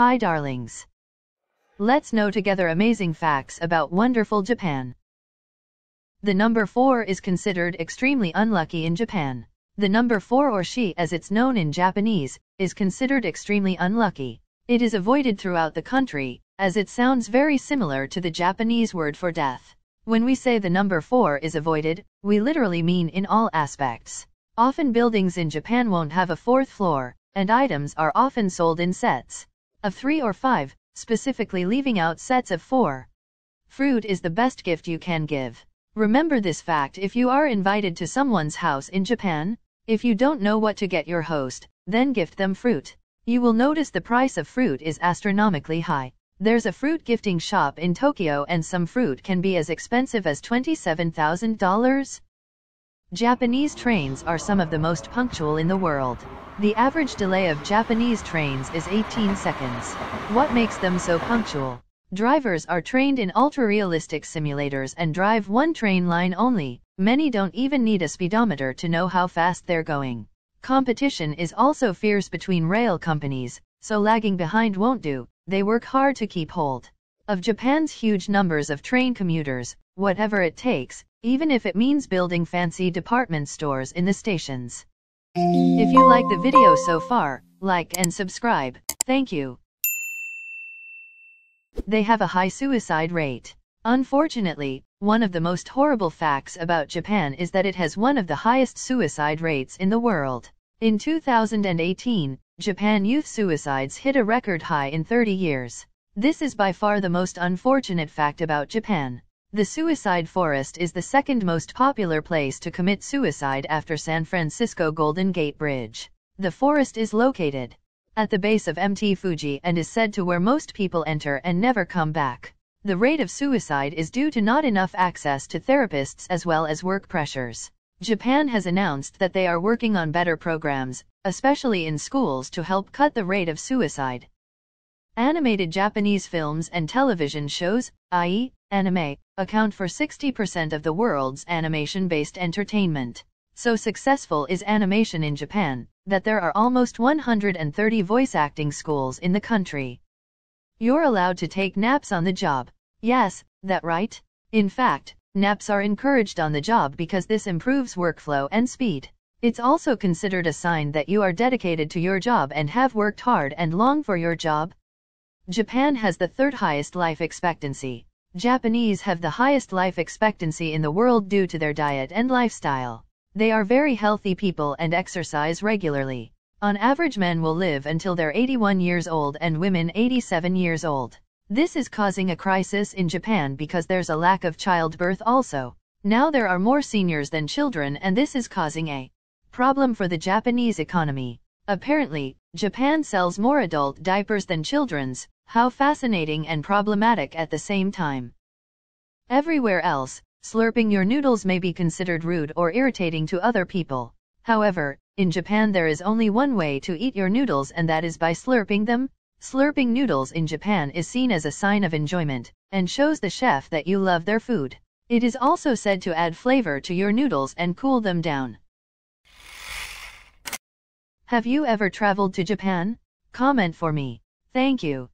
Hi darlings. Let's know together amazing facts about wonderful Japan. The number 4 is considered extremely unlucky in Japan. The number 4, or shi as it's known in Japanese, is considered extremely unlucky. It is avoided throughout the country, as it sounds very similar to the Japanese word for death. When we say the number 4 is avoided, we literally mean in all aspects. Often buildings in Japan won't have a 4th floor, and items are often sold in sets of 3 or 5, specifically leaving out sets of 4. Fruit is the best gift you can give. Remember this fact if you are invited to someone's house in Japan. If you don't know what to get your host, then gift them fruit. You will notice the price of fruit is astronomically high. There's a fruit gifting shop in Tokyo and some fruit can be as expensive as $27,000. Japanese trains are some of the most punctual in the world. The average delay of Japanese trains is 18 seconds. What makes them so punctual? Drivers are trained in ultra-realistic simulators and drive one train line only. Many don't even need a speedometer to know how fast they're going. Competition is also fierce between rail companies, so lagging behind won't do. They work hard to keep hold of Japan's huge numbers of train commuters, whatever it takes, even if it means building fancy department stores in the stations. If you like the video so far, like and subscribe. Thank you. They have a high suicide rate. Unfortunately, one of the most horrible facts about Japan is that it has one of the highest suicide rates in the world. In 2018, Japan youth suicides hit a record high in 30 years. This is by far the most unfortunate fact about Japan. The suicide forest is the second most popular place to commit suicide after San Francisco Golden Gate Bridge. The forest is located at the base of Mt. Fuji and is said to where most people enter and never come back. The rate of suicide is due to not enough access to therapists as well as work pressures. Japan has announced that they are working on better programs, especially in schools, to help cut the rate of suicide. Animated Japanese films and television shows, i.e., anime, account for 60% of the world's animation-based entertainment. So successful is animation in Japan, that there are almost 130 voice acting schools in the country. You're allowed to take naps on the job. Yes, that right. In fact, naps are encouraged on the job because this improves workflow and speed. It's also considered a sign that you are dedicated to your job and have worked hard and long for your job. Japan has the 3rd highest life expectancy. Japanese have the highest life expectancy in the world due to their diet and lifestyle. They are very healthy people and exercise regularly. On average, men will live until they're 81 years old and women 87 years old. This is causing a crisis in Japan because there's a lack of childbirth also. Now there are more seniors than children, and this is causing a problem for the Japanese economy. Apparently, Japan sells more adult diapers than children's. How fascinating and problematic at the same time. Everywhere else, slurping your noodles may be considered rude or irritating to other people. However, in Japan there is only one way to eat your noodles, and that is by slurping them. Slurping noodles in Japan is seen as a sign of enjoyment, and shows the chef that you love their food. It is also said to add flavor to your noodles and cool them down. Have you ever traveled to Japan? Comment for me. Thank you.